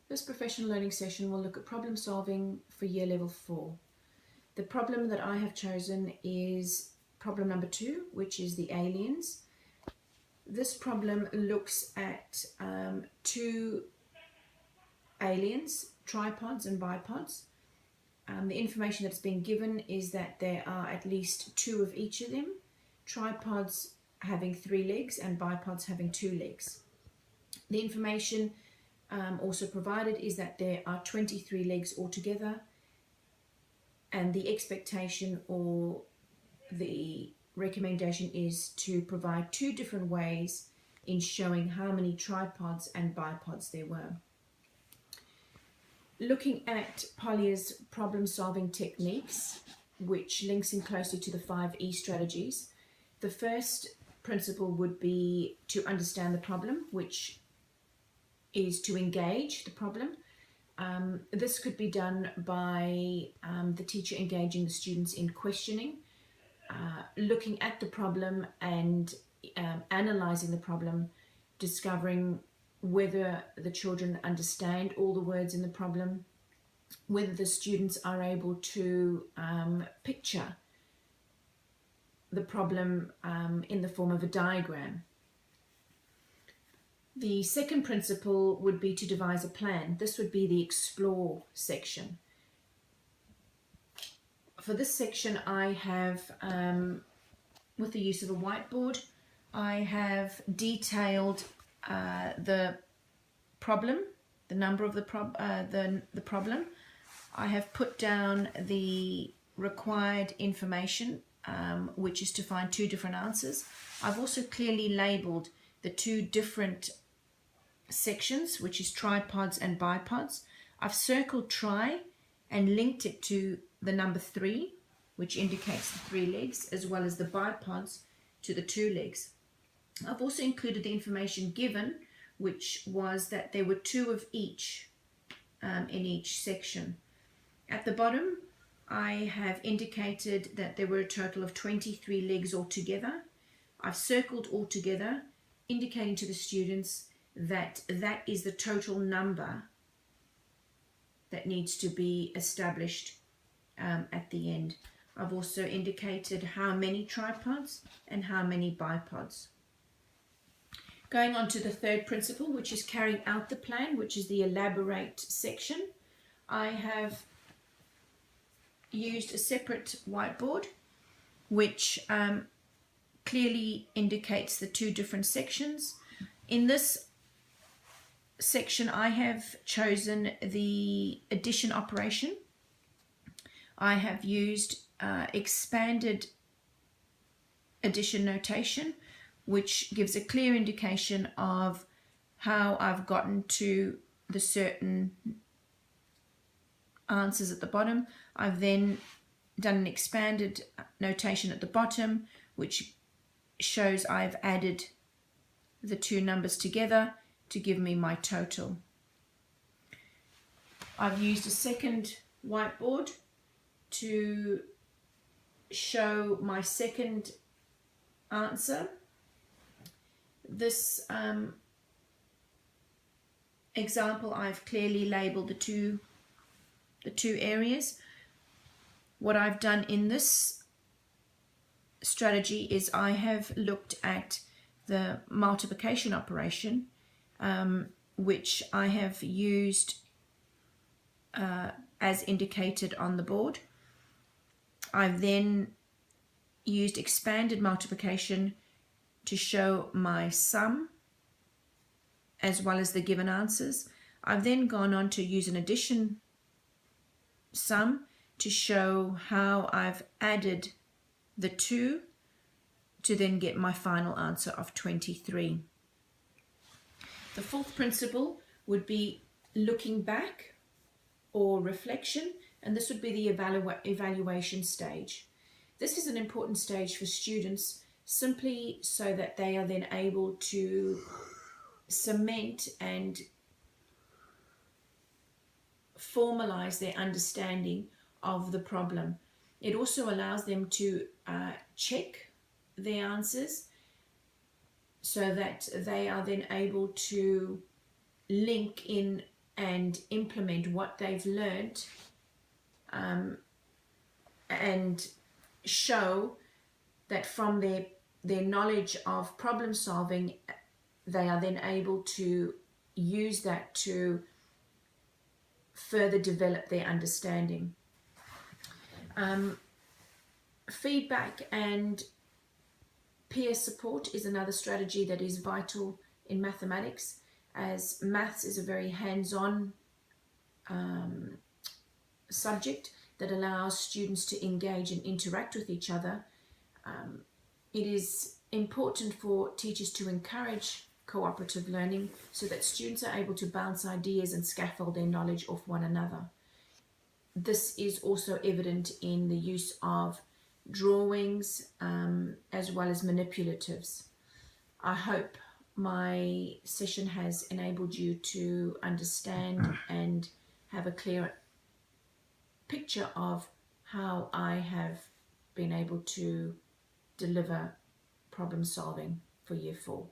This professional learning session will look at problem solving for year level 4. The problem that I have chosen is problem number 2, which is the aliens. This problem looks at two aliens, tripods and bipods. The information that's been given is that there are at least 2 of each of them, tripods having 3 legs and bipods having 2 legs. The information also provided is that there are 23 legs altogether, and the expectation or the recommendation is to provide 2 different ways in showing how many tripods and bipods there were. Looking at Polyer's problem-solving techniques, which links in closely to the 5E strategies, the first principle would be to understand the problem, which is to engage the problem. This could be done by the teacher engaging the students in questioning, looking at the problem and analyzing the problem, discovering whether the children understand all the words in the problem, whether the students are able to picture the problem in the form of a diagram. The second principle would be to devise a plan. This would be the explore section. For this section, I have, with the use of a whiteboard, I have detailed the problem, the number of the problem. I have put down the required information, which is to find 2 different answers. I've also clearly labeled the 2 different sections, which is tripods and bipods. I've circled tri and linked it to the number 3, which indicates the 3 legs, as well as the bipods to the 2 legs. I've also included the information given, which was that there were 2 of each in each section. At the bottom, I have indicated that there were a total of 23 legs altogether. I've circled altogether, indicating to the students that that is the total number that needs to be established at the end. I've also indicated how many tripods and how many bipods. Going on to the third principle, which is carrying out the plan, which is the elaborate section. I have used a separate whiteboard, which clearly indicates the 2 different sections. In this section, I have chosen the addition operation. I have used expanded addition notation, which gives a clear indication of how I've gotten to the certain answers at the bottom. I've then done an expanded notation at the bottom, which shows I've added the 2 numbers together to give me my total. I've used a second whiteboard to show my second answer. This example, I've clearly labeled the two areas. What I've done in this strategy is I have looked at the multiplication operation, which I have used as indicated on the board. I've then used expanded multiplication to show my sum as well as the given answers. I've then gone on to use an addition sum to show how I've added the 2 to then get my final answer of 23. The fourth principle would be looking back or reflection, and this would be the evaluation stage. This is an important stage for students simply so that they are then able to cement and formalize their understanding of the problem. It also allows them to check their answers so that they are then able to link in and implement what they've learned, and show that from their knowledge of problem solving, they are then able to use that to further develop their understanding. Feedback and peer support is another strategy that is vital in mathematics, as maths is a very hands-on subject that allows students to engage and interact with each other. It is important for teachers to encourage cooperative learning so that students are able to bounce ideas and scaffold their knowledge off one another. This is also evident in the use of drawings as well as manipulatives. I hope my session has enabled you to understand and have a clear picture of how I have been able to deliver problem solving for Year 4.